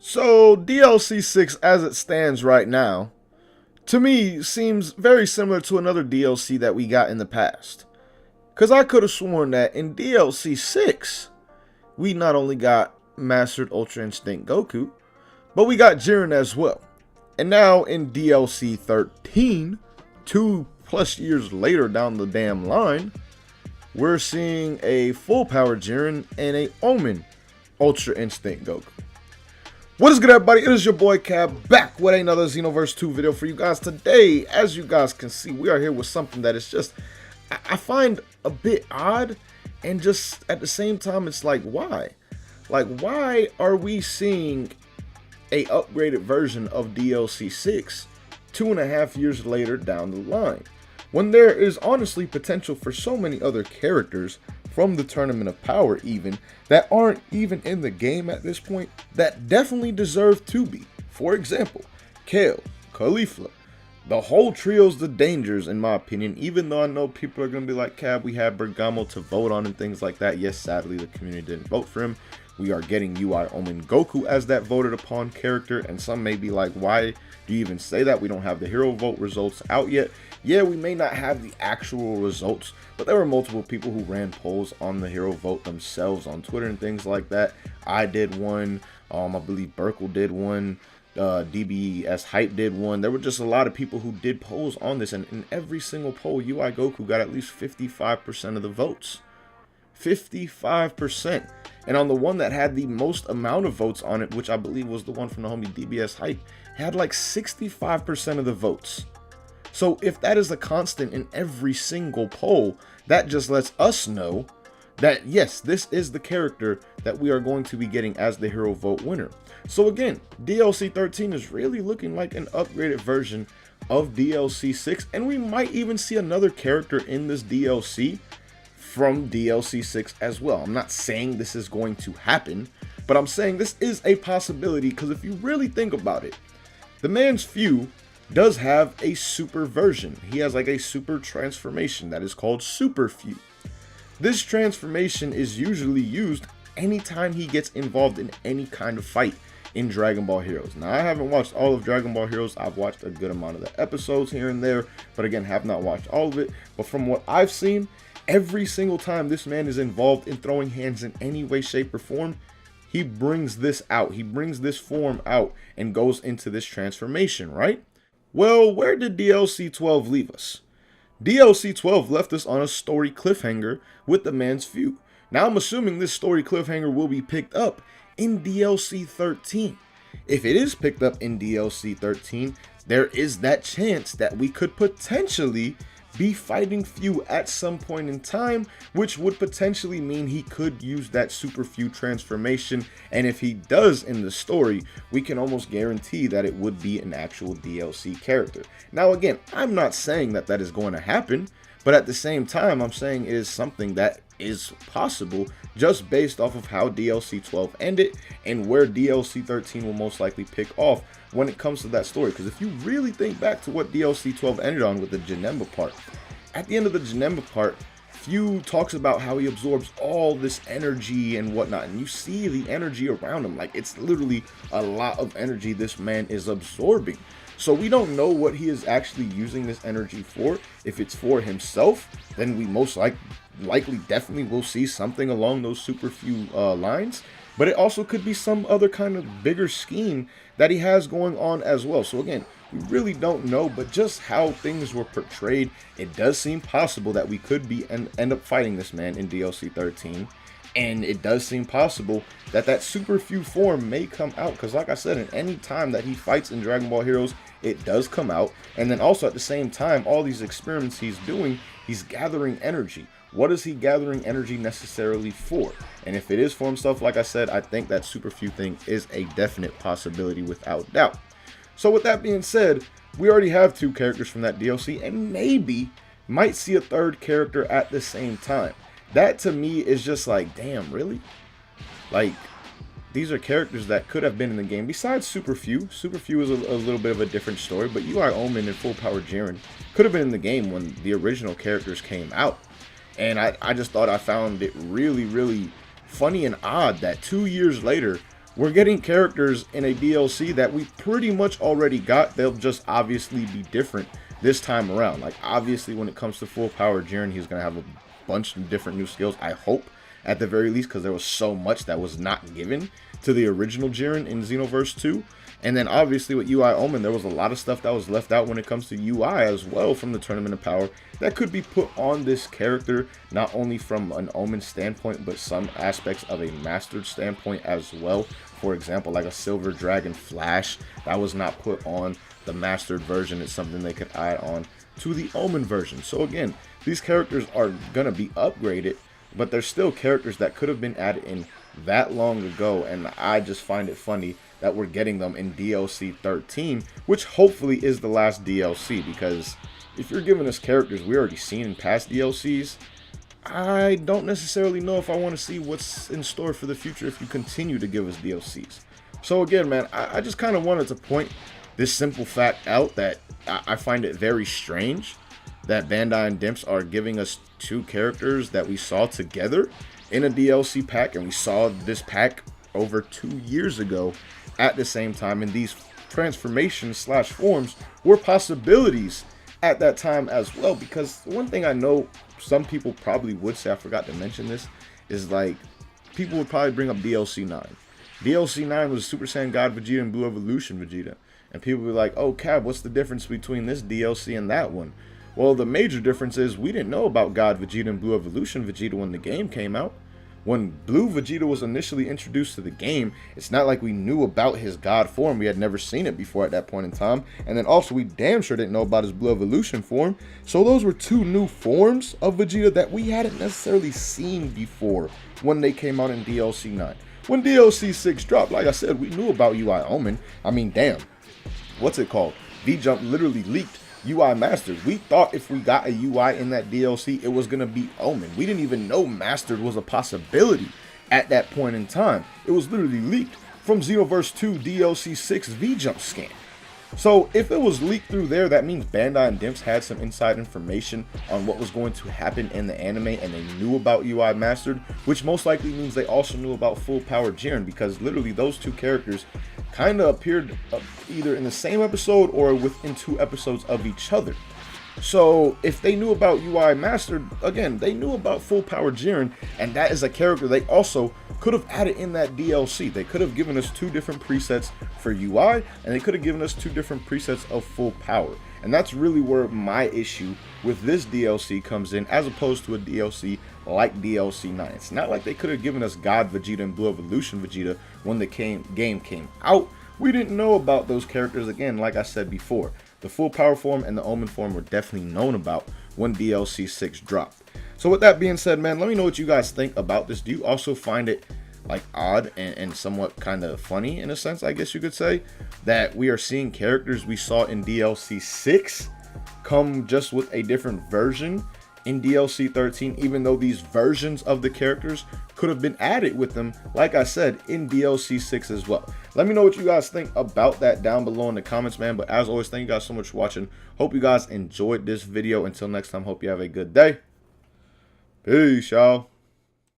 So, DLC 6 as it stands right now, to me, seems very similar to another DLC that we got in the past. Because I could have sworn that in DLC 6, we not only got Mastered Ultra Instinct Goku, but we got Jiren as well. And now in DLC 13, 2+ years later down the damn line, we're seeing a full power Jiren and a Omen Ultra Instinct Goku. What is good, everybody? It is your boy Cab back with another Xenoverse 2 video for you guys today. As you guys can see, we are here with something that is just, I find a bit odd, and just at the same time, it's like, why? Like, why are we seeing a upgraded version of DLC 6 2.5 years later down the line, when there is honestly potential for so many other characters from the Tournament of Power even, that aren't even in the game at this point, that definitely deserve to be. For example, Kale, Caulifla, the whole trio's the dangers in my opinion, even though I know people are going to be like, Cab, we had Bergamo to vote on and things like that. Yes, sadly the community didn't vote for him. We are getting UI Omen Goku as that voted upon character, and some may be like, why do you even say that? We don't have the hero vote results out yet. Yeah, we may not have the actual results, but there were multiple people who ran polls on the hero vote themselves on Twitter and things like that. I did one, I believe Burkle did one, DBS Hype did one. There were just a lot of people who did polls on this, and in every single poll, UI Goku got at least 55% of the votes. 55%. And on the one that had the most amount of votes on it, which I believe was the one from the homie DBS Hype, had like 65% of the votes. So if that is a constant in every single poll, that just lets us know that yes, this is the character that we are going to be getting as the hero vote winner. So again, DLC 13 is really looking like an upgraded version of DLC 6, and we might even see another character in this DLC from DLC 6 as well. I'm not saying this is going to happen, but I'm saying this is a possibility, because if you really think about it, the man's Few does have a super version. He has like a super transformation that is called Super Few. This transformation is usually used anytime he gets involved in any kind of fight in Dragon Ball Heroes. Now, I haven't watched all of Dragon Ball Heroes. I've watched a good amount of the episodes here and there, but again, have not watched all of it. But from what I've seen, every single time this man is involved in throwing hands in any way, shape, or form, he brings this out. He brings this form out and goes into this transformation, right? Well, where did DLC 12 leave us? DLC 12 left us on a story cliffhanger with the man's Few. Now, I'm assuming this story cliffhanger will be picked up in DLC 13. If it is picked up in DLC 13, there is that chance that we could potentially be fighting Few at some point in time, which would potentially mean he could use that Super Few transformation, and if he does in the story, we can almost guarantee that it would be an actual DLC character. Now again, I'm not saying that that is going to happen, but at the same time, I'm saying it is something that is possible just based off of how DLC 12 ended and where DLC 13 will most likely pick off when it comes to that story. Because if you really think back to what DLC 12 ended on with the Janemba part, at the end of the Janemba part, Few talks about how he absorbs all this energy and whatnot, and you see the energy around him. Like, it's literally a lot of energy this man is absorbing. So we don't know what he is actually using this energy for. If it's for himself, then we most likely definitely will see something along those Super Few lines. But it also could be some other kind of bigger scheme that he has going on as well. So again, we really don't know, but just how things were portrayed, it does seem possible that we could be end up fighting this man in DLC 13. And it does seem possible that that Super Few form may come out, because like I said, in any time that he fights in Dragon Ball Heroes, it does come out. And then also at the same time, all these experiments he's doing, he's gathering energy. What is he gathering energy necessarily for? And if it is for himself, like I said, I think that Super Few thing is a definite possibility without doubt. So with that being said, we already have 2 characters from that DLC, and maybe might see a 3rd character at the same time. That to me is just like, damn, really? Like, these are characters that could have been in the game besides Super Few. Super Few is a little bit of a different story, but UI Omen and Full Power Jiren could have been in the game when the original characters came out. And I just thought I found it really, really funny and odd that 2 years later, we're getting characters in a DLC that we pretty much already got. They'll just obviously be different this time around. Like, obviously, when it comes to full power Jiren, he's going to have a bunch of different new skills, I hope, at the very least, because there was so much that was not given to the original Jiren in Xenoverse 2. And then obviously with UI Omen, there was a lot of stuff that was left out when it comes to UI as well from the Tournament of Power that could be put on this character, not only from an Omen standpoint, but some aspects of a mastered standpoint as well. For example, like a Silver Dragon Flash that was not put on the mastered version. It's something they could add on to the Omen version. So again, these characters are going to be upgraded, but they're still characters that could have been added in that long ago, and I just find it funny that we're getting them in DLC 13, which hopefully is the last DLC, because if you're giving us characters we already seen in past DLCs, I don't necessarily know if I want to see what's in store for the future if you continue to give us DLCs. So again, man, I just kind of wanted to point this simple fact out that I find it very strange that Bandai and Dimps are giving us two characters that we saw together in a DLC pack, and we saw this pack over 2 years ago at the same time, and these transformations slash forms were possibilities at that time as well. Because one thing I know some people probably would say, I forgot to mention this, is like people would probably bring up DLC 9. DLC 9 was Super Saiyan God Vegeta and Blue Evolution Vegeta, and people would be like, oh Cab, what's the difference between this DLC and that one? Well, the major difference is we didn't know about God Vegeta and Blue Evolution Vegeta when the game came out. When Blue Vegeta was initially introduced to the game, it's not like we knew about his God form. We had never seen it before at that point in time. And then also we damn sure didn't know about his Blue Evolution form. So those were two new forms of Vegeta that we hadn't necessarily seen before when they came out in DLC 9. When DLC 6 dropped, like I said, we knew about UI Omen. I mean, damn, what's it called? V-Jump literally leaked UI Mastered. We thought if we got a UI in that DLC, it was going to be Omen. We didn't even know Mastered was a possibility at that point in time. It was literally leaked from Xenoverse 2 DLC 6 V-Jump scan. So if it was leaked through there, that means Bandai and Dimps had some inside information on what was going to happen in the anime, and they knew about UI Mastered, which most likely means they also knew about Full Power Jiren, because literally those two characters kind of appeared either in the same episode or within 2 episodes of each other. So if they knew about UI Mastered, again, they knew about Full Power Jiren, and that is a character they also could have added in that DLC. They could have given us 2 different presets for UI, and they could have given us 2 different presets of Full Power. And that's really where my issue with this DLC comes in, as opposed to a DLC like DLC 9. It's not like they could have given us God Vegeta and Blue Evolution Vegeta when the game came out. We didn't know about those characters. Again, like I said before, the Full Power form and the Omen form were definitely known about when DLC 6 dropped. So with that being said, man, let me know what you guys think about this. Do you also find it like odd and somewhat kind of funny in a sense, I guess you could say, that we are seeing characters we saw in DLC 6 come just with a different version in DLC 13, even though these versions of the characters could have been added with them, like I said, in DLC 6 as well? Let me know what you guys think about that down below in the comments, man. But as always, thank you guys so much for watching. Hope you guys enjoyed this video. Until next time, hope you have a good day. Peace, y'all.